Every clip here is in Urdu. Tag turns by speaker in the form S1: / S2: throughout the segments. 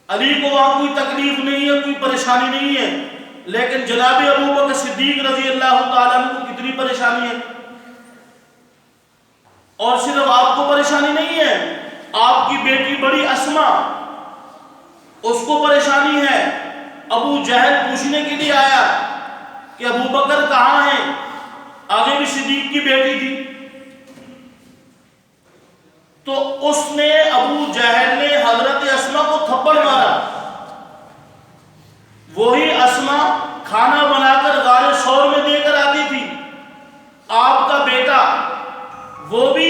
S1: علی کو وہاں کوئی تکلیف نہیں ہے، کوئی پریشانی نہیں ہے، لیکن جناب ابو بکر صدیق رضی اللہ تعالیٰ عنہ کو کتنی پریشانی ہے. اور صرف آپ کو پریشانی نہیں ہے، آپ کی بیٹی بڑی اسما، اس کو پریشانی ہے. ابو جہل پوچھنے کے لیے آیا کہ ابو بکر کہاں ہیں، آگے بھی صدیق کی بیٹی تھی. تو اس نے ابو جہل نے حضرت اسما کو تھپڑ مارا. وہی اسما کھانا بنا کر غار ثور میں دے کر آتی تھی. آپ کا بیٹا وہ بھی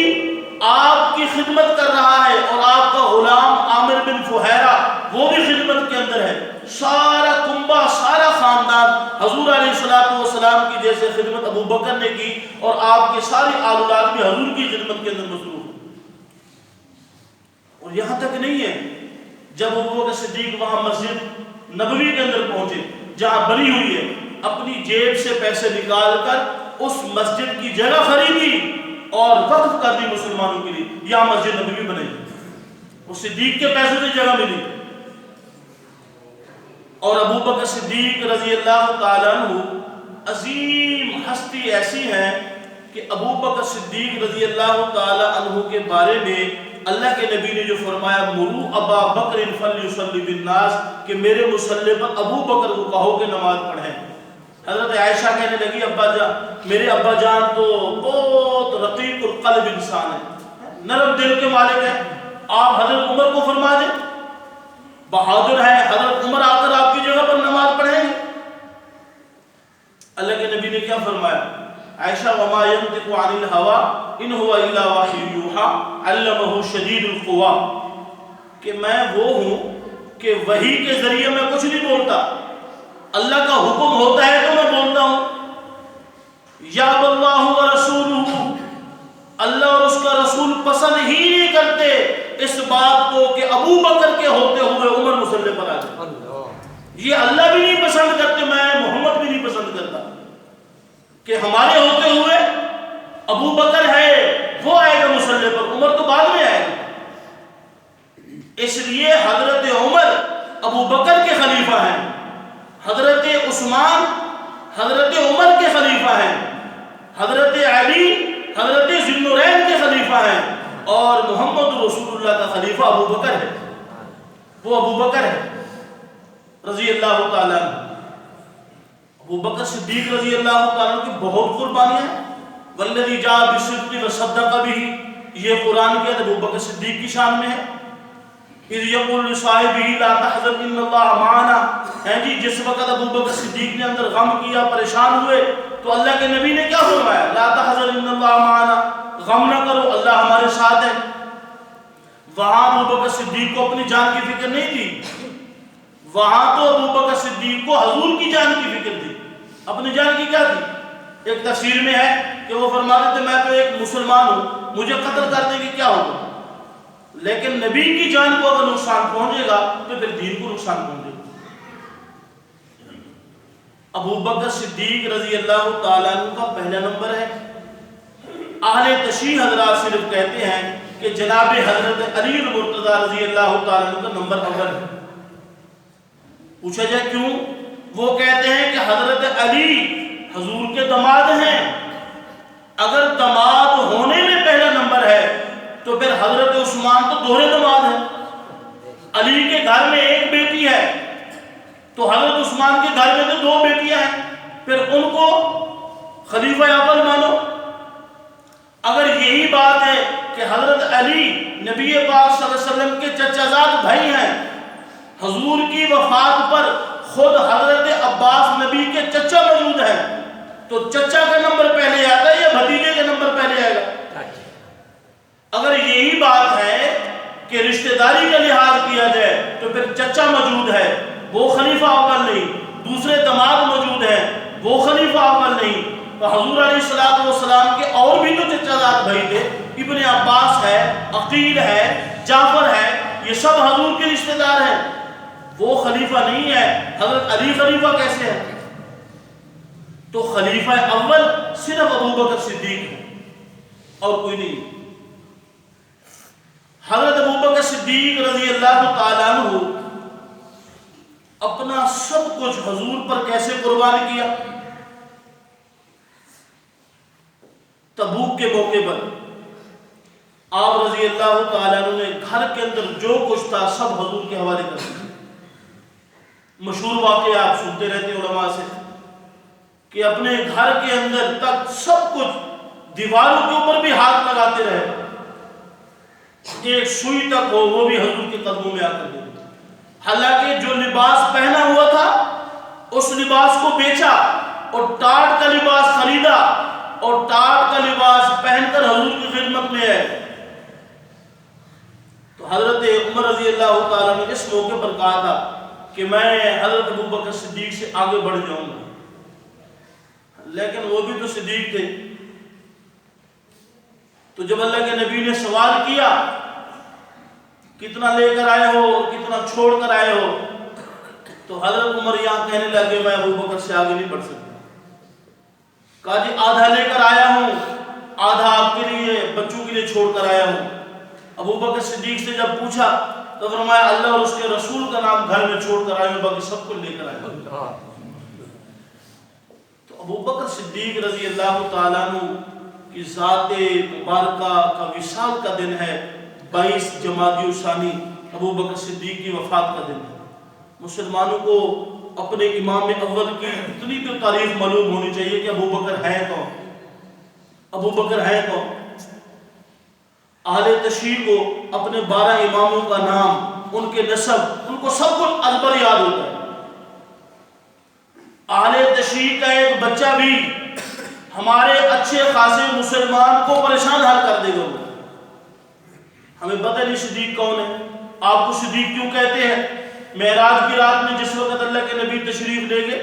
S1: آپ کی خدمت کر رہا ہے، اور آپ کا غلام عامر بن فہیرہ وہ بھی خدمت کے اندر ہے. سارا کنبہ، سارا خاندان حضور علیہ السلام کی جیسے خدمت ابو بکر نے کی، اور آپ کے ساری آل اولاد بھی حضور کی خدمت کے اندر مصروف. اور یہاں تک نہیں ہے، جب ابو بکر صدیق وہاں مسجد نبوی کے اندر پہنچے جہاں بنی ہوئی ہے، اپنی جیب سے پیسے نکال کر اس مسجد کی جگہ خریدی اور وقف کر دی مسلمانوں کے لیے، یہاں مسجد نبوی بنے. وہ صدیق کے پیسوں سے جگہ ملی. اور ابو بکر صدیق رضی اللہ تعالیٰ عنہ عظیم ہستی ایسی ہیں کہ ابو بکر صدیق رضی اللہ تعالیٰ عنہ کے بارے میں اللہ کے نبی نے جو فرمایا مرو ابا بکر فلیصلی بالناس، کہ میرے مصلی پر ابو بکر کو کہو کہ نماز پڑھیں. حضرت عائشہ کہنے لگی میرے ابا جان تو بہت رقیق القلب انسان ہے، نرم دل کے مالک ہیں، آپ حضرت عمر کو فرما دیں، بہادر ہے، حضرت عمر آ کر آپ کی جگہ پر نماز پڑھیں گے. اللہ کے نبی نے کیا فرمایا؟ عائشہ وما ينطق عن الهوى ان هو الا وحی یوحى علمہ شدید القوى، کہ میں وہ ہوں کہ وحی کے ذریعے میں کچھ نہیں بولتا، اللہ کا حکم ہوتا ہے تو میں بولتا ہوں. یا اللہ ورسولہ، اللہ اور اس کا رسول پسند ہی نہیں کرتے اس بات کو کہ ابو بکر کے ہوتے ہوئے عمر مصلی پر آ جائے. یہ اللہ بھی نہیں پسند کرتے، میں محمد بھی نہیں پسند کرتا کہ ہمارے ہوتے ہوئے ابو بکر ہے وہ آئے گا مصلی پر، عمر تو بعد میں آئے گا. اس لیے حضرت عمر ابو بکر کے خلیفہ ہیں، حضرت عثمان حضرت عمر کے خلیفہ ہیں، حضرت علی حضرت ذی النورین کے خلیفہ ہیں، اور محمد رسول اللہ کا خلیفہ ابو بکر ہے. وہ ابو بکر ہے رضی اللہ تعالیٰ عنہ. ابو بکر صدیق رضی اللہ تعالیٰ عنہ کی بہت قربانیاں ہیں. والذی جاء بالصدق وصدق بہ، یہ قرآن کے ابو بکر صدیق کی شان میں ہے. اذ یقول لصاحبہ لا تحزن ان اللہ معنا، جی جس وقت ابو بکر صدیق نے اندر غم کیا، پریشان ہوئے، تو اللہ کے نبی نے کیا فرمایا؟ لا تحزن ان اللہ معنا، غم نہ کرو، اللہ ہمارے ساتھ ہے. وہاں ابو بکر صدیق کو اپنی جان کی فکر نہیں تھی، وہاں تو ابو بکر صدیق کو حضور کی جان کی فکر تھی. اپنی جان کی کیا تھی؟ ایک تفسیر میں ہے کہ وہ فرماتے تھے میں تو ایک مسلمان ہوں، مجھے قتل کرنے کی کیا ہوگا، لیکن نبی کی جان کو اگر نقصان پہنچے گا تو پھر دین کو نقصان پہنچے گا. ابو بکر صدیق رضی اللہ تعالیٰ عنہ کا پہلا نمبر ہے. اہل تشیع حضرات صرف کہتے ہیں کہ جناب حضرت علی المرتضیٰ رضی اللہ تعالیٰ عنہ کا نمبر اول ہے. پوچھا جائے کیوں؟ وہ کہتے ہیں کہ حضرت علی حضور کے داماد ہیں، اگر داماد ہونے میں پہلا نمبر ہے تو پھر حضرت عثمان تو دوہرے داماد ہیں. علی کے گھر میں ایک بیٹی ہے تو حضرت عثمان کے گھر میں تو دو بیٹیاں ہیں، پھر ان کو خلیفہ اول مانو. اگر یہی بات ہے کہ حضرت علی نبی پاک صلی اللہ علیہ وسلم کے چچا زاد بھائی ہیں، حضور کی وفات پر خود حضرت عباس نبی کے چچا موجود ہیں، تو چچا کا نمبر پہلے آتا ہے یا بھتیجے کا نمبر پہلے آئے گا؟ اگر یہی بات ہے کہ رشتہ داری کا لحاظ کیا جائے تو پھر چچا موجود ہے وہ خلیفہ اول نہیں، دوسرے داماد موجود ہیں وہ خلیفہ اول نہیں. تو حضور علیہ السلام کے اور بھی تو چچا زاد بھائی تھے، ابن عباس ہے، عقیل ہے، جعفر ہے، یہ سب حضور کے رشتہ دار ہیں، وہ خلیفہ نہیں ہے. حضرت علی خلیفہ کیسے ہے؟ تو خلیفہ اول صرف ابو بکر صدیق ہے اور کوئی نہیں. حضرت ابو بکر صدیق رضی اللہ تعالیٰ عنہ اپنا سب کچھ حضور پر کیسے قربان کیا؟ تبوک کے موقع پر آپ رضی اللہ تعالیٰ عنہ نے گھر کے اندر جو کچھ تھا سب حضور کے حوالے کر دیا۔ مشہور واقعہ آپ سنتے رہتے علماء سے کہ اپنے گھر کے اندر تک سب کچھ، دیواروں کے اوپر بھی ہاتھ لگاتے رہے، ایک سوئی تک ہو وہ بھی حضور کے قدموں میں آ کر دے۔ حالانکہ جو لباس پہنا ہوا تھا اس لباس کو بیچا اور ٹاٹ کا لباس خریدا اور ٹاٹ کا لباس پہن کر حضور کی خدمت میں آئے۔ تو حضرت عمر رضی اللہ تعالیٰ نے اس موقع پر کہا تھا کہ میں حضرت ابوبکر صدیق سے آگے بڑھ جاؤں گا، لیکن وہ بھی تو صدیق تھے۔ تو جب اللہ کے نبی نے سوال کیا کتنا لے کر آئے ہو اور کتنا چھوڑ کر آئے ہو، تو حضرت عمر یہاں کہنے لگے میں ابوبکر سے آگے نہیں بڑھ سکتا۔ کہا جی آدھا لے کر آیا ہوں، آدھا آپ کے لیے بچوں کے لیے چھوڑ کر آیا ہوں۔ ابوبکر صدیق سے جب پوچھا تو فرمایا اللہ اور اس کے رسول کا نام گھر میں چھوڑ کر آئے ہوں، باقی سب کو لے کر آئے ہوں۔ تو ابوبکر صدیق رضی اللہ تعالیٰ عنہ کی ذات مبارکہ کا وصال کا دن ہے 22 جمادی الثانی، ابوبکر صدیق کی وفات کا دن ہے۔ مسلمانوں کو اپنے امام اول کی اتنی تو تعریف معلوم ہونی چاہیے کہ ابوبکر ہے کون، ابوبکر ہے کون۔ اہل تشیع کو اپنے 12 اماموں کا نام، ان کے نسب، ان کو سب کچھ ازبر یاد ہوتا ہے۔ اہل تشیع کا ایک بچہ بھی ہمارے اچھے خاصے مسلمان کو پریشان حل کر دے گا۔ ہمیں پتہ نہیں صدیق کون ہے، آپ کو صدیق کیوں کہتے ہیں؟ معراج کی رات میں جس وقت اللہ کے نبی تشریف لے گئے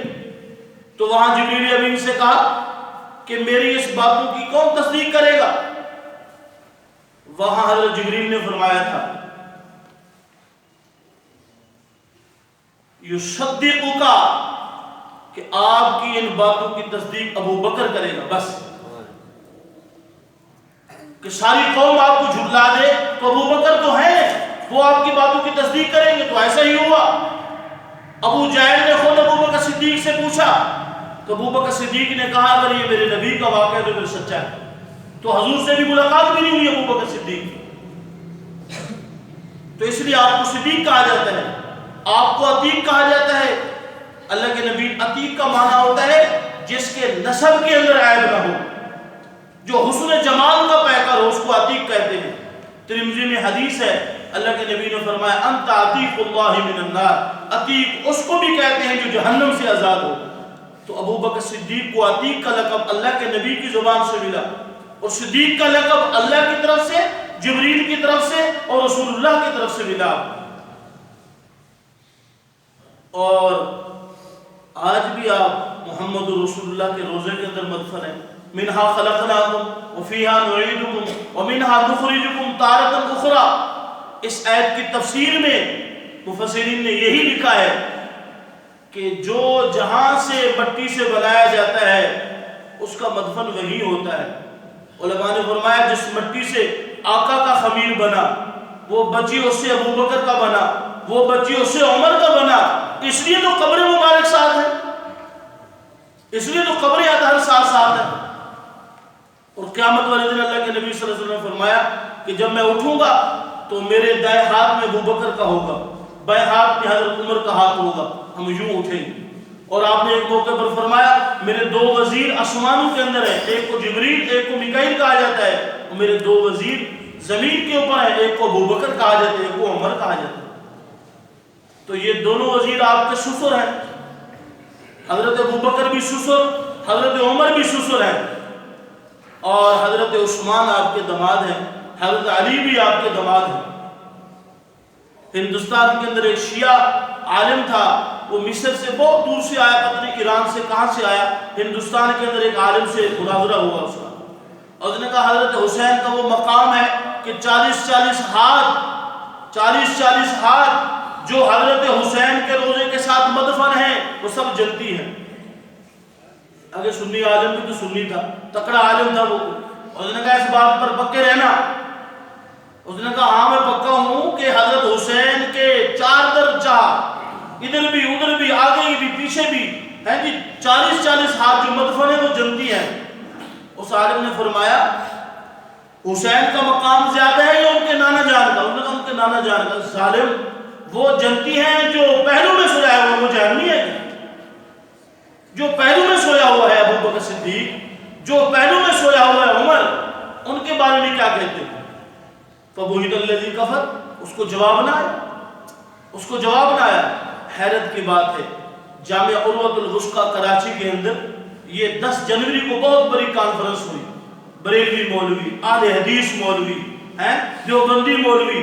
S1: تو وہاں جبریل امین سے کہا کہ میری اس باتوں کی کون تصدیق کرے گا؟ وہاں حضرت جبریل نے فرمایا تھا یصدقک، کہ آپ کی ان باتوں کی تصدیق ابو بکر کرے گا۔ بس کہ ساری قوم آپ کو جھٹلا دے تو ابو بکر تو ہیں، وہ آپ کی باتوں کی تصدیق کریں گے۔ تو ایسا ہی ہوا۔ ابو جہل نے خود ابو بکر صدیق سے پوچھا تو ابو بکر صدیق نے کہا اگر یہ میرے نبی کا واقعہ ہے تو پھر سچا ہے۔ تو حضور سے بھی ملاقات بھی نہیں ہوئی ابو بکر صدیق، تو اس لیے آپ کو صدیق کہا جاتا ہے، آپ کو عتیق کہا جاتا ہے۔ اللہ کے نبی، عتیق کا معنی ہوتا ہے جس کے نسب کے اندر عیب نہ ہو، جو حسن جمال کا پیکر ہو، اس کو عتیق کہتے ہیں۔ ترمذی میں حدیث ہے، اللہ کے نبی نے فرمایا انت عتیق اللہ من النار، عتیق اس کو بھی کہتے ہیں جو جہنم سے آزاد ہو۔ تو ابو بکر صدیق کو عتیق کا لقب اللہ کے نبی کی زبان سے ملا، اور صدیق کا لقب اللہ کی طرف سے، جبریل کی طرف سے اور رسول اللہ کی طرف سے ملا۔ اور آج بھی آپ محمد رسول اللہ کے روزے کے اندر مدفن ہیں۔ منہا خلقناکم وفیہا نعیدکم ومنہا نخرجکم تارۃ اخری۔ اس آیت کی تفسیر میں مفسرین نے یہی لکھا ہے کہ جو جہاں سے مٹی سے بنایا جاتا ہے اس کا مدفن وہی ہوتا ہے۔ علماء نے فرمایا جس مٹی سے آقا کا خمیر بنا، وہ بچی اس سے ابو بکر کا بنا، وہ بچی اس سے عمر کا بنا، اس لیے تو قبر مبارک ساتھ ہے، اس لیے تو قبر اطہر ساتھ ہے۔ اور قیامت والے دن اللہ کے نبی صلی اللہ علیہ وسلم نے فرمایا کہ جب میں اٹھوں گا تو میرے دائیں ہاتھ میں ابو بکر کا ہوگا، بائیں ہاتھ میں حضرت عمر کا ہاتھ ہوگا، ہم یوں اٹھیں گے۔ اور آپ نے ایک موقع پر فرمایا میرے 2 وزیر آسمانوں کے اندر ہیں، ایک کو جبریل ایک کو میکائیل کہا جاتا ہے، اور میرے 2 وزیر زمین کے اوپر ہیں، ایک کو ابو بکر کہا جاتا ہے، ایک کو عمر کہا جاتا ہے۔ تو یہ دونوں وزیر آپ کے سسر ہیں، حضرت ابو بکر بھی سسر، حضرت عمر بھی سسر ہیں، اور حضرت عثمان آپ کے داماد ہیں، حضرت علی بھی آپ کے داماد ہیں۔ ہندوستان کے اندر ایک شیعہ عالم تھا، وہ مصر سے بہت دور سے آیا، پتہ نہیں ایران سے کہاں سے آیا، ہندوستان کے اندر ایک عالم سے مناظرہ ہوا اس کا، اور اس نے کہا حضرت حسین کا وہ مقام ہے کہ 40 ہاتھ جو حضرت حسین کے روزے کے ساتھ مدفن ہیں وہ سب جنتی ہیں۔ اگر سنی عالم بھی تو سنی تھا، تکڑا عالم تھا وہ، اور اس نے کہا اس بات پر پکے رہنا۔ اس نے کہا ہاں میں پکا ہوں کہ حضرت حسین کے 4 درجہ ادھر بھی ادھر بھی آگے بھی پیچھے بھی ہیں جی 40 ہاتھ جو مدفن ہے وہ جنتی ہیں. اس عالم نے فرمایا حسین کا مقام زیادہ ہے یا ان کے نانا جان کا؟ انہوں نے کہا ان کے نانا جان کا. ظالم وہ جنتی ہیں جو پہلو میں سویا ہوا وہ جہنمی ہے. جو پہلو میں سویا ہوا ہے ابو بکر صدیق, جو پہلو میں سویا ہوا ہے عمر, ان کے بارے میں کیا کہتے ہیں؟ فَبُهِتَ الَّذِي كَفَرَ, اس کو جواب نہ آیا, اس کو جواب نہ آیا. حیرت کی بات ہے جامعہ عروۃ الوثقیٰ کراچی کے اندر یہ 10 جنوری کو بہت بڑی کانفرنس ہوئی. بریلوی مولوی, اہل حدیث مولوی ہیں, دیوبندی مولوی,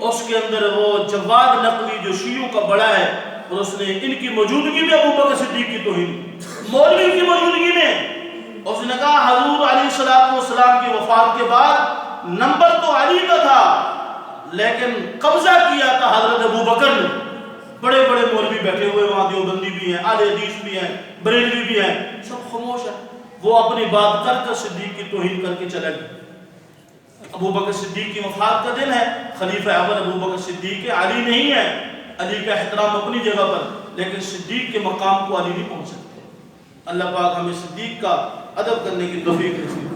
S1: اس کے اندر وہ جواد نقوی جو شیعوں کا بڑا ہے, اور اس نے ان کی موجودگی میں ابو بکر صدیق کی توہین, مولوی کی موجودگی میں اس نے کہا حضور علیہ السلام کی وفات کے بعد نمبر تو علی کا تھا لیکن قبضہ کیا تھا حضرت ابو بکر نے. بڑے بڑے مولوی بیٹھے ہوئے وہاں, دیوبندی بھی ہیں, اہل حدیث بھی ہیں, بریلوی بھی ہیں, سب خاموش ہیں. وہ اپنی بات کر کر صدیق کی توہین کر کے چلے گئے. ابو بکر صدیق کی وفات کا دن ہے, خلیفہ اول ابو بکر صدیق ہے, علی نہیں ہے. علی کا احترام اپنی جگہ پر, لیکن صدیق کے مقام کو علی نہیں پہنچ سکتے. اللہ پاک ہمیں صدیق کا ادب کرنے کی توفیق نصیب.